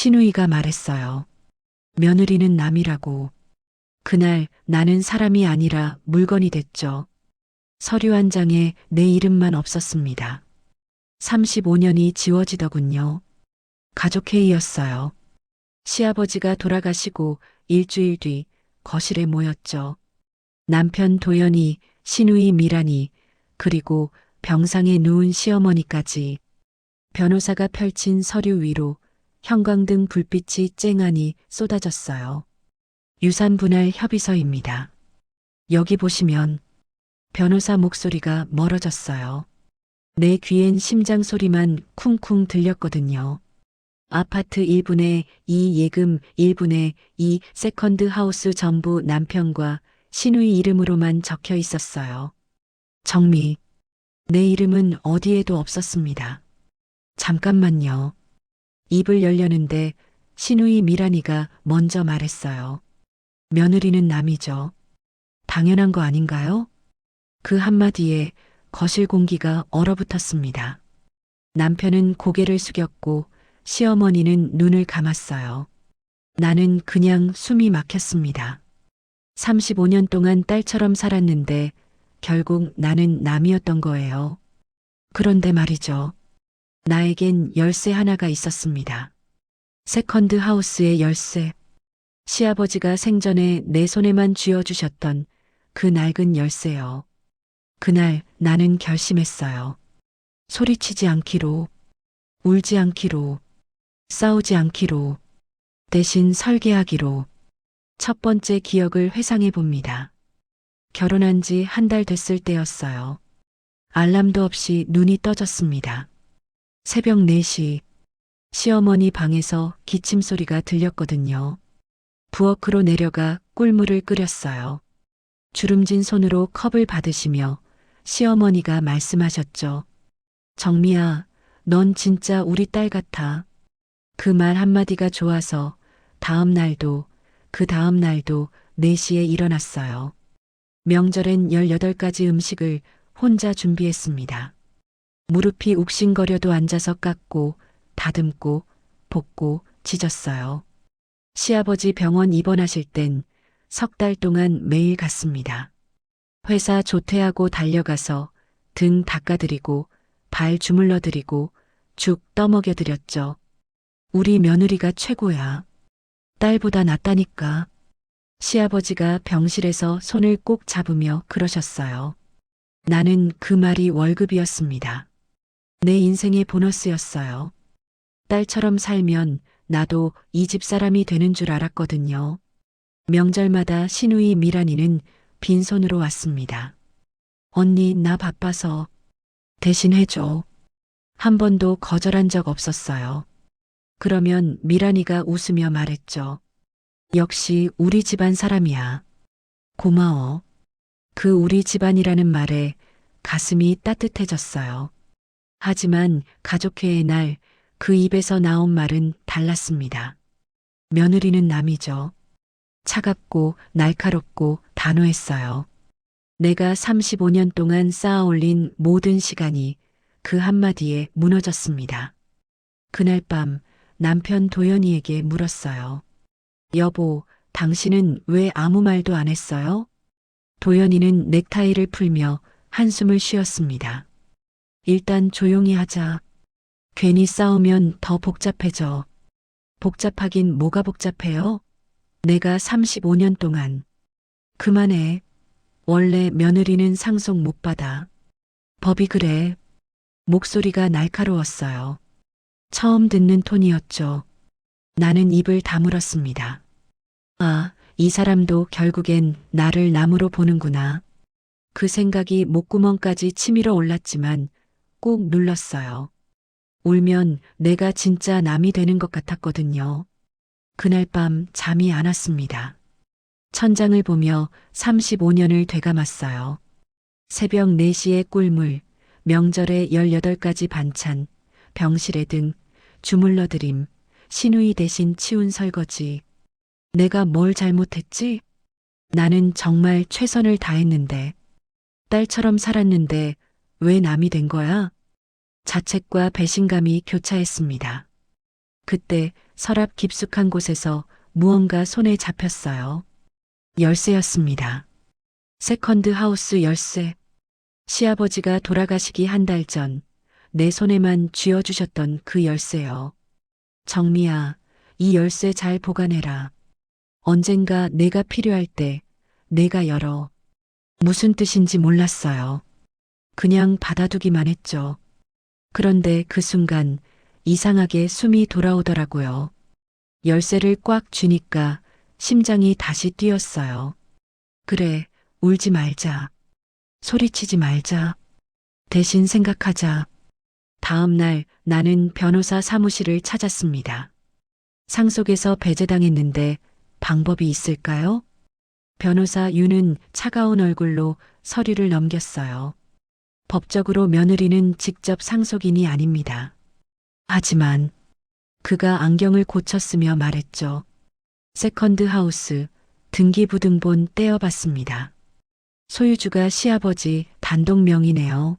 신우이가 말했어요. 며느리는 남이라고. 그날 나는 사람이 아니라 물건이 됐죠. 서류 한 장에 내 이름만 없었습니다. 35년이 지워지더군요. 가족회의였어요. 시아버지가 돌아가시고 일주일 뒤 거실에 모였죠. 남편 도연이, 시누이 미란이, 그리고 병상에 누운 시어머니까지. 변호사가 펼친 서류 위로 형광등 불빛이 쨍하니 쏟아졌어요. 유산분할 협의서입니다. 여기 보시면 변호사 목소리가 멀어졌어요. 내 귀엔 심장 소리만 쿵쿵 들렸거든요. 아파트 1분의 2 예금 1분의 2 세컨드 하우스 전부 남편과 시누이 이름으로만 적혀 있었어요. 정미. 내 이름은 어디에도 없었습니다. 잠깐만요. 입을 열려는데 시누이 미란이가 먼저 말했어요. 며느리는 남이죠. 당연한 거 아닌가요? 그 한마디에 거실 공기가 얼어붙었습니다. 남편은 고개를 숙였고 시어머니는 눈을 감았어요. 나는 그냥 숨이 막혔습니다. 35년 동안 딸처럼 살았는데 결국 나는 남이었던 거예요. 그런데 말이죠. 나에겐 열쇠 하나가 있었습니다. 세컨드 하우스의 열쇠. 시아버지가 생전에 내 손에만 쥐어주셨던 그 낡은 열쇠요. 그날 나는 결심했어요. 소리치지 않기로, 울지 않기로, 싸우지 않기로, 대신 설계하기로. 첫 번째 기억을 회상해 봅니다. 결혼한 지 한 달 됐을 때였어요. 알람도 없이 눈이 떠졌습니다. 새벽 4시, 시어머니 방에서 기침 소리가 들렸거든요. 부엌으로 내려가 꿀물을 끓였어요. 주름진 손으로 컵을 받으시며 시어머니가 말씀하셨죠. 정미야, 넌 진짜 우리 딸 같아. 그 말 한마디가 좋아서 다음 날도 그 다음 날도 4시에 일어났어요. 명절엔 18가지 음식을 혼자 준비했습니다. 무릎이 욱신거려도 앉아서 깎고 다듬고 볶고 지졌어요. 시아버지 병원 입원하실 땐 3달 동안 매일 갔습니다. 회사 조퇴하고 달려가서 등 닦아드리고 발 주물러드리고 죽 떠먹여드렸죠. 우리 며느리가 최고야. 딸보다 낫다니까. 시아버지가 병실에서 손을 꼭 잡으며 그러셨어요. 나는 그 말이 월급이었습니다. 내 인생의 보너스였어요. 딸처럼 살면 나도 이 집 사람이 되는 줄 알았거든요. 명절마다 시누이 미란이는 빈손으로 왔습니다. 언니, 나 바빠서 대신 해줘. 한 번도 거절한 적 없었어요. 그러면 미란이가 웃으며 말했죠. 역시 우리 집안 사람이야. 고마워. 그 우리 집안이라는 말에 가슴이 따뜻해졌어요. 하지만 가족회의 날 그 입에서 나온 말은 달랐습니다. 며느리는 남이죠. 차갑고 날카롭고 단호했어요. 내가 35년 동안 쌓아올린 모든 시간이 그 한마디에 무너졌습니다. 그날 밤 남편 도연이에게 물었어요. 여보, 당신은 왜 아무 말도 안 했어요? 도연이는 넥타이를 풀며 한숨을 쉬었습니다. 일단 조용히 하자. 괜히 싸우면 더 복잡해져. 복잡하긴 뭐가 복잡해요? 내가 35년 동안. 그만해. 원래 며느리는 상속 못 받아. 법이 그래. 목소리가 날카로웠어요. 처음 듣는 톤이었죠. 나는 입을 다물었습니다. 아, 이 사람도 결국엔 나를 남으로 보는구나. 그 생각이 목구멍까지 치밀어 올랐지만 꾹 눌렀어요. 울면 내가 진짜 남이 되는 것 같았거든요. 그날 밤 잠이 안 왔습니다. 천장을 보며 35년을 되감았어요. 새벽 4시에 꿀물, 명절에 18가지 반찬, 병실의 등, 주물러드림, 시누이 대신 치운 설거지. 내가 뭘 잘못했지? 나는 정말 최선을 다했는데, 딸처럼 살았는데 왜 남이 된 거야? 자책과 배신감이 교차했습니다. 그때 서랍 깊숙한 곳에서 무언가 손에 잡혔어요. 열쇠였습니다. 세컨드 하우스 열쇠. 시아버지가 돌아가시기 한 달 전 내 손에만 쥐어주셨던 그 열쇠요. 정미야, 이 열쇠 잘 보관해라. 언젠가 내가 필요할 때 내가 열어. 무슨 뜻인지 몰랐어요. 그냥 받아두기만 했죠. 그런데 그 순간 이상하게 숨이 돌아오더라고요. 열쇠를 꽉 쥐니까 심장이 다시 뛰었어요. 그래, 울지 말자. 소리치지 말자. 대신 생각하자. 다음 날 나는 변호사 사무실을 찾았습니다. 상속에서 배제당했는데 방법이 있을까요? 변호사 윤은 차가운 얼굴로 서류를 넘겼어요. 법적으로 며느리는 직접 상속인이 아닙니다. 하지만 그가 안경을 고쳤으며 말했죠. 세컨드 하우스 등기부등본 떼어봤습니다. 소유주가 시아버지 단독 명의네요.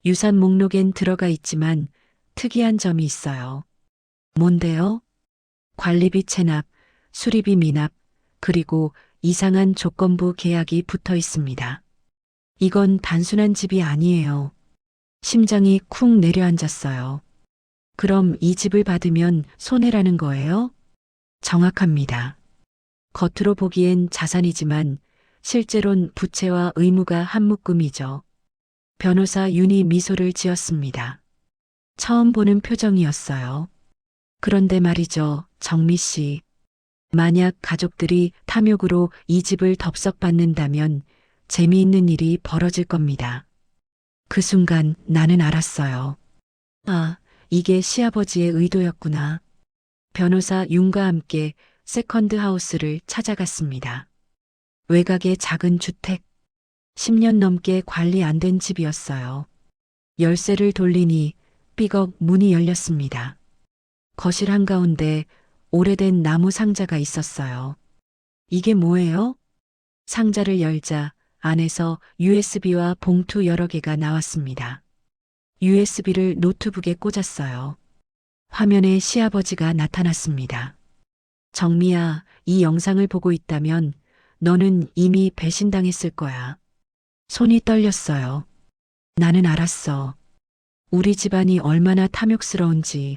유산 목록엔 들어가 있지만 특이한 점이 있어요. 뭔데요? 관리비 체납, 수리비 미납, 그리고 이상한 조건부 계약이 붙어 있습니다. 이건 단순한 집이 아니에요. 심장이 쿵 내려앉았어요. 그럼 이 집을 받으면 손해라는 거예요? 정확합니다. 겉으로 보기엔 자산이지만 실제론 부채와 의무가 한 묶음이죠. 변호사 윤이 미소를 지었습니다. 처음 보는 표정이었어요. 그런데 말이죠, 정미 씨. 만약 가족들이 탐욕으로 이 집을 덥석받는다면 재미있는 일이 벌어질 겁니다. 그 순간 나는 알았어요. 아, 이게 시아버지의 의도였구나. 변호사 윤과 함께 세컨드 하우스를 찾아갔습니다. 외곽의 작은 주택. 10년 넘게 관리 안 된 집이었어요. 열쇠를 돌리니 삐걱 문이 열렸습니다. 거실 한가운데 오래된 나무 상자가 있었어요. 이게 뭐예요? 상자를 열자 안에서 USB와 봉투 여러 개가 나왔습니다. USB를 노트북에 꽂았어요. 화면에 시아버지가 나타났습니다. 정미야, 이 영상을 보고 있다면 너는 이미 배신당했을 거야. 손이 떨렸어요. 나는 알았어. 우리 집안이 얼마나 탐욕스러운지,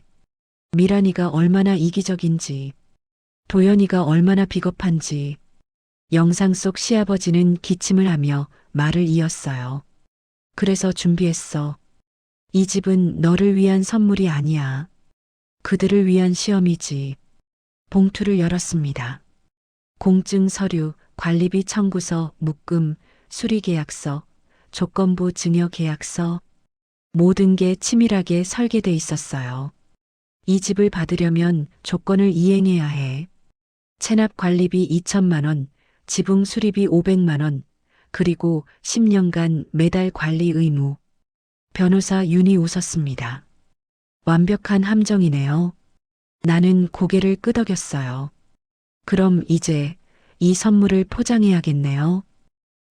미란이가 얼마나 이기적인지, 도연이가 얼마나 비겁한지. 영상 속 시아버지는 기침을 하며 말을 이었어요. 그래서 준비했어. 이 집은 너를 위한 선물이 아니야. 그들을 위한 시험이지. 봉투를 열었습니다. 공증 서류, 관리비 청구서, 묶음, 수리계약서, 조건부 증여계약서, 모든 게 치밀하게 설계돼 있었어요. 이 집을 받으려면 조건을 이행해야 해. 체납 관리비 2천만 원, 지붕 수리비 500만 원, 그리고 10년간 매달 관리 의무. 변호사 윤이 웃었습니다. 완벽한 함정이네요. 나는 고개를 끄덕였어요. 그럼 이제 이 선물을 포장해야겠네요.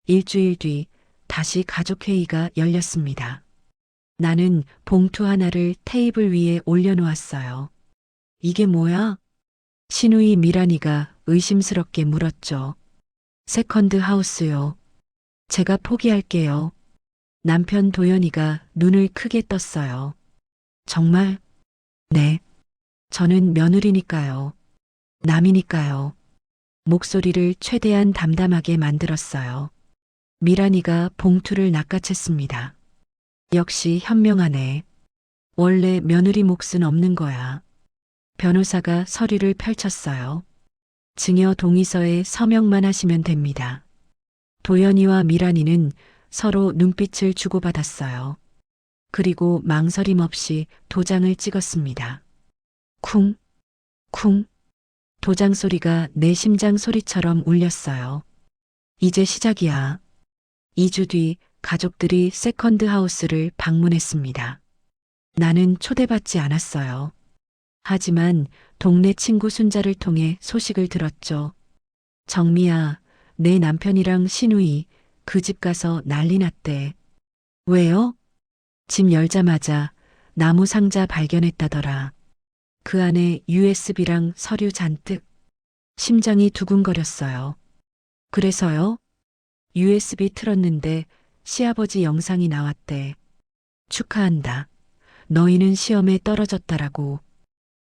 일주일 뒤 다시 가족회의가 열렸습니다. 나는 봉투 하나를 테이블 위에 올려놓았어요. 이게 뭐야? 시누이 미란이가 의심스럽게 물었죠. 세컨드 하우스요. 제가 포기할게요. 남편 도연이가 눈을 크게 떴어요. 정말? 네. 저는 며느리니까요. 남이니까요. 목소리를 최대한 담담하게 만들었어요. 미란이가 봉투를 낚아챘습니다. 역시 현명하네. 원래 며느리 몫은 없는 거야. 변호사가 서류를 펼쳤어요. 증여 동의서에 서명만 하시면 됩니다. 도연이와 미란이는 서로 눈빛을 주고받았어요. 그리고 망설임 없이 도장을 찍었습니다. 쿵, 쿵. 도장 소리가 내 심장 소리처럼 울렸어요. 이제 시작이야. 2주 뒤 가족들이 세컨드 하우스를 방문했습니다. 나는 초대받지 않았어요. 하지만 동네 친구 순자를 통해 소식을 들었죠. 정미야, 내 남편이랑 시누이 그 집 가서 난리 났대. 왜요? 집 열자마자 나무 상자 발견했다더라. 그 안에 USB랑 서류 잔뜩. 심장이 두근거렸어요. 그래서요? USB 틀었는데 시아버지 영상이 나왔대. 축하한다. 너희는 시험에 떨어졌다라고.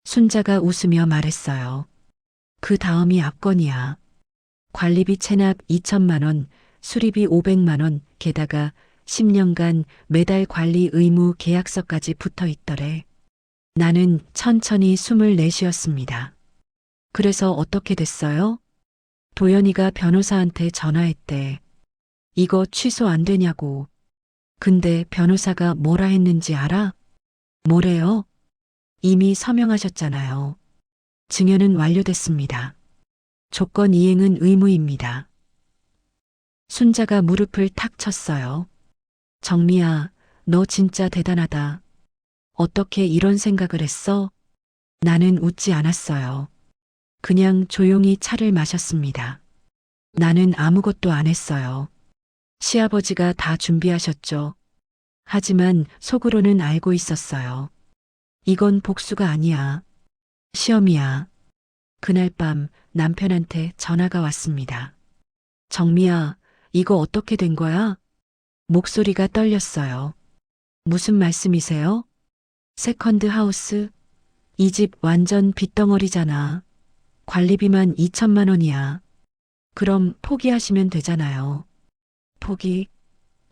순자가 웃으며 말했어요. 그 다음이 압권이야. 관리비 체납 2천만 원, 수리비 500만 원, 게다가 10년간 매달 관리 의무 계약서까지 붙어 있더래. 나는 천천히 숨을 내쉬었습니다. 그래서 어떻게 됐어요? 도연이가 변호사한테 전화했대. 이거 취소 안 되냐고. 근데 변호사가 뭐라 했는지 알아? 뭐래요? 이미 서명하셨잖아요. 증여는 완료됐습니다. 조건 이행은 의무입니다. 순자가 무릎을 탁 쳤어요. 정미야, 너 진짜 대단하다. 어떻게 이런 생각을 했어? 나는 웃지 않았어요. 그냥 조용히 차를 마셨습니다. 나는 아무것도 안 했어요. 시아버지가 다 준비하셨죠. 하지만 속으로는 알고 있었어요. 이건 복수가 아니야. 시험이야. 그날 밤 남편한테 전화가 왔습니다. 정미야, 이거 어떻게 된 거야? 목소리가 떨렸어요. 무슨 말씀이세요? 세컨드 하우스? 이 집 완전 빚덩어리잖아. 관리비만 2천만 원이야. 그럼 포기하시면 되잖아요. 포기?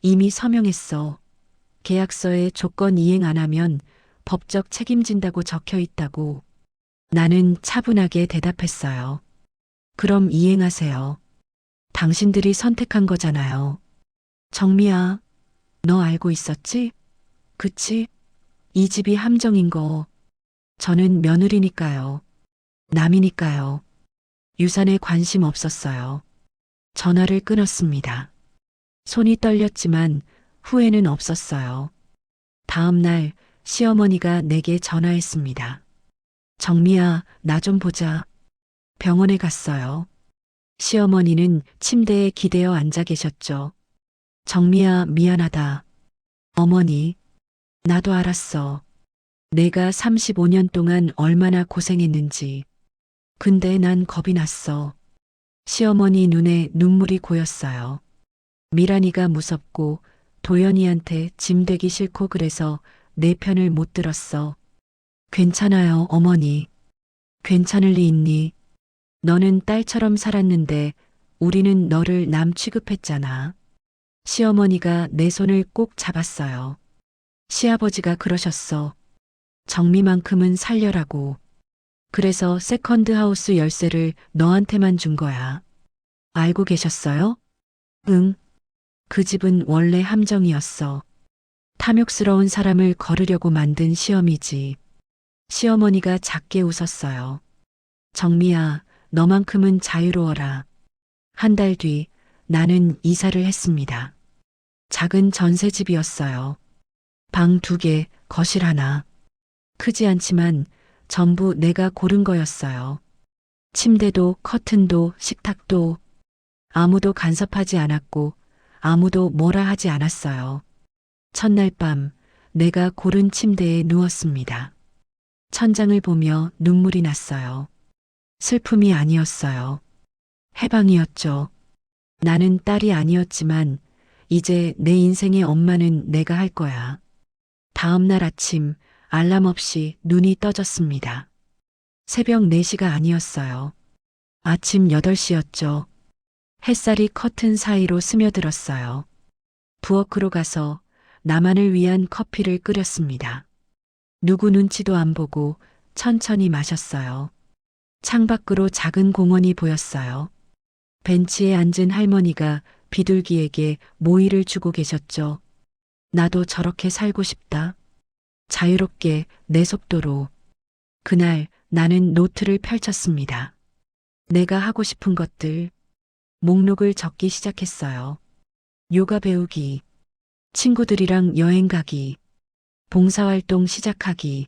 이미 서명했어. 계약서에 조건 이행 안 하면 법적 책임진다고 적혀 있다고. 나는 차분하게 대답했어요. 그럼 이행하세요. 당신들이 선택한 거잖아요. 정미야, 너 알고 있었지? 그치? 이 집이 함정인 거. 저는 며느리니까요. 남이니까요. 유산에 관심 없었어요. 전화를 끊었습니다. 손이 떨렸지만 후회는 없었어요. 다음 날 시어머니가 내게 전화했습니다. 정미야, 나 좀 보자. 병원에 갔어요. 시어머니는 침대에 기대어 앉아 계셨죠. 정미야, 미안하다. 어머니, 나도 알았어. 내가 35년 동안 얼마나 고생했는지. 근데 난 겁이 났어. 시어머니 눈에 눈물이 고였어요. 미란이가 무섭고 도연이한테 짐되기 싫고 그래서 내 편을 못 들었어. 괜찮아요, 어머니. 괜찮을 리 있니? 너는 딸처럼 살았는데 우리는 너를 남 취급했잖아. 시어머니가 내 손을 꼭 잡았어요. 시아버지가 그러셨어. 정미만큼은 살려라고. 그래서 세컨드 하우스 열쇠를 너한테만 준 거야. 알고 계셨어요? 응. 그 집은 원래 함정이었어. 탐욕스러운 사람을 거르려고 만든 시험이지. 시어머니가 작게 웃었어요. 정미야, 너만큼은 자유로워라. 한 달 뒤 나는 이사를 했습니다. 작은 전셋집이었어요. 방 2개, 거실 하나. 크지 않지만 전부 내가 고른 거였어요. 침대도 커튼도 식탁도 아무도 간섭하지 않았고 아무도 뭐라 하지 않았어요. 첫날 밤 내가 고른 침대에 누웠습니다. 천장을 보며 눈물이 났어요. 슬픔이 아니었어요. 해방이었죠. 나는 딸이 아니었지만 이제 내 인생의 엄마는 내가 할 거야. 다음 날 아침 알람 없이 눈이 떠졌습니다. 새벽 4시가 아니었어요. 아침 8시였죠. 햇살이 커튼 사이로 스며들었어요. 부엌으로 가서 나만을 위한 커피를 끓였습니다. 누구 눈치도 안 보고 천천히 마셨어요. 창밖으로 작은 공원이 보였어요. 벤치에 앉은 할머니가 비둘기에게 모이를 주고 계셨죠. 나도 저렇게 살고 싶다. 자유롭게 내 속도로. 그날 나는 노트를 펼쳤습니다. 내가 하고 싶은 것들. 목록을 적기 시작했어요. 요가 배우기, 친구들이랑 여행 가기, 봉사활동 시작하기,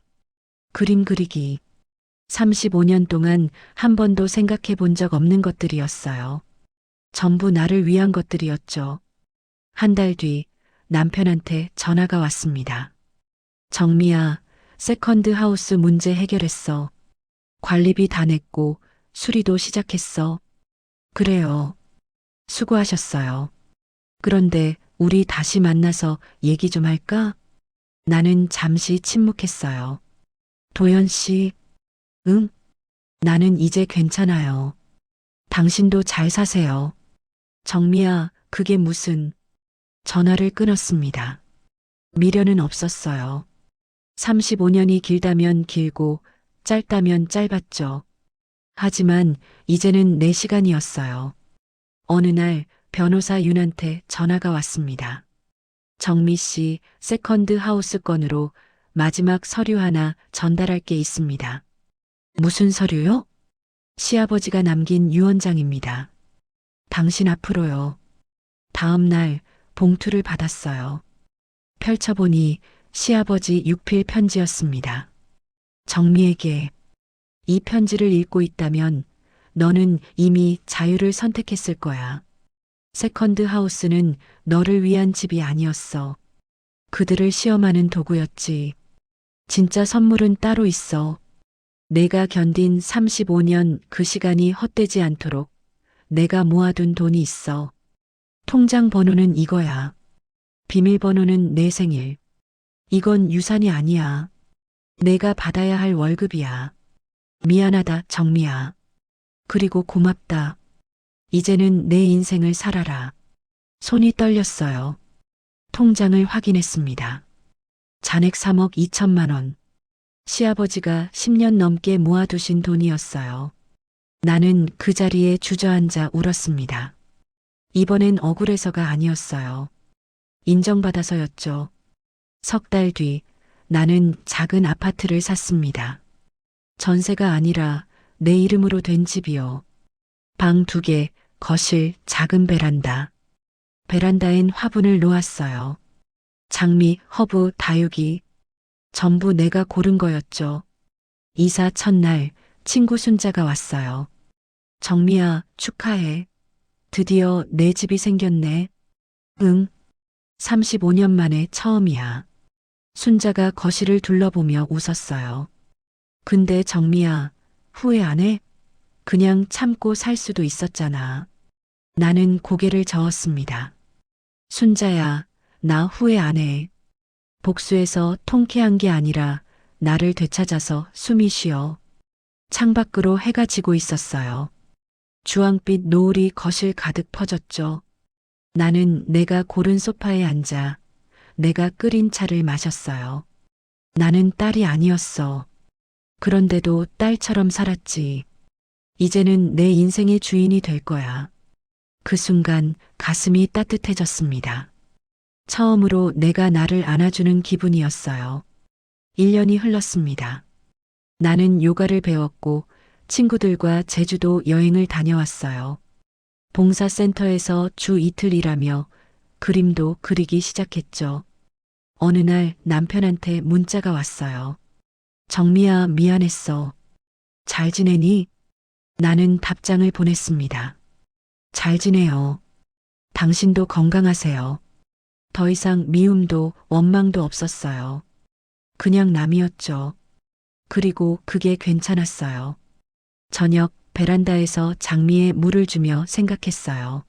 그림 그리기. 35년 동안 한 번도 생각해 본 적 없는 것들이었어요. 전부 나를 위한 것들이었죠. 한 달 뒤 남편한테 전화가 왔습니다. 정미야, 세컨드 하우스 문제 해결했어. 관리비 다 냈고 수리도 시작했어. 그래요. 수고하셨어요. 그런데 우리 다시 만나서 얘기 좀 할까? 나는 잠시 침묵했어요. 도연 씨, 응? 나는 이제 괜찮아요. 당신도 잘 사세요. 정미야, 그게 무슨... 전화를 끊었습니다. 미련은 없었어요. 35년이 길다면 길고 짧다면 짧았죠. 하지만 이제는 내 시간이었어요. 어느 날 변호사 윤한테 전화가 왔습니다. 정미 씨 세컨드 하우스 건으로 마지막 서류 하나 전달할 게 있습니다. 무슨 서류요? 시아버지가 남긴 유언장입니다. 당신 앞으로요. 다음 날 봉투를 받았어요. 펼쳐보니 시아버지 육필 편지였습니다. 정미에게 이 편지를 읽고 있다면 너는 이미 자유를 선택했을 거야. 세컨드 하우스는 너를 위한 집이 아니었어. 그들을 시험하는 도구였지. 진짜 선물은 따로 있어. 내가 견딘 35년 그 시간이 헛되지 않도록 내가 모아둔 돈이 있어. 통장 번호는 이거야. 비밀번호는 내 생일. 이건 유산이 아니야. 내가 받아야 할 월급이야. 미안하다, 정미야. 그리고 고맙다. 이제는 내 인생을 살아라. 손이 떨렸어요. 통장을 확인했습니다. 잔액 3억 2천만 원. 시아버지가 10년 넘게 모아두신 돈이었어요. 나는 그 자리에 주저앉아 울었습니다. 이번엔 억울해서가 아니었어요. 인정받아서였죠. 석 달 뒤 나는 작은 아파트를 샀습니다. 전세가 아니라 내 이름으로 된 집이요. 방 2개, 거실, 작은 베란다. 베란다엔 화분을 놓았어요. 장미, 허브, 다육이. 전부 내가 고른 거였죠. 이사 첫날 친구 순자가 왔어요. 정미야, 축하해. 드디어 내 집이 생겼네. 응. 35년 만에 처음이야. 순자가 거실을 둘러보며 웃었어요. 근데 정미야, 후회 안 해? 그냥 참고 살 수도 있었잖아. 나는 고개를 저었습니다. 순자야, 나 후회 안 해. 복수해서 통쾌한 게 아니라 나를 되찾아서 숨이 쉬어. 창밖으로 해가 지고 있었어요. 주황빛 노을이 거실 가득 퍼졌죠. 나는 내가 고른 소파에 앉아 내가 끓인 차를 마셨어요. 나는 딸이 아니었어. 그런데도 딸처럼 살았지. 이제는 내 인생의 주인이 될 거야. 그 순간 가슴이 따뜻해졌습니다. 처음으로 내가 나를 안아주는 기분이었어요. 1년이 흘렀습니다. 나는 요가를 배웠고 친구들과 제주도 여행을 다녀왔어요. 봉사센터에서 주 이틀 일하며 그림도 그리기 시작했죠. 어느 날 남편한테 문자가 왔어요. 정미야, 미안했어. 잘 지내니? 나는 답장을 보냈습니다. 잘 지내요. 당신도 건강하세요. 더 이상 미움도 원망도 없었어요. 그냥 남이었죠. 그리고 그게 괜찮았어요. 저녁 베란다에서 장미에 물을 주며 생각했어요.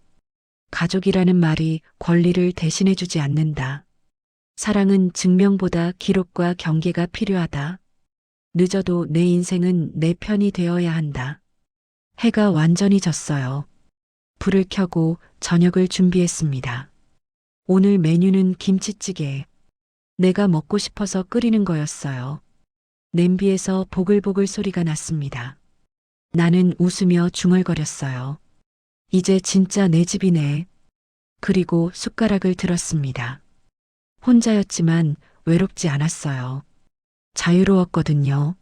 가족이라는 말이 권리를 대신해주지 않는다. 사랑은 증명보다 기록과 경계가 필요하다. 늦어도 내 인생은 내 편이 되어야 한다. 해가 완전히 졌어요. 불을 켜고 저녁을 준비했습니다. 오늘 메뉴는 김치찌개. 내가 먹고 싶어서 끓이는 거였어요. 냄비에서 보글보글 소리가 났습니다. 나는 웃으며 중얼거렸어요. 이제 진짜 내 집이네. 그리고 숟가락을 들었습니다. 혼자였지만 외롭지 않았어요. 자유로웠거든요.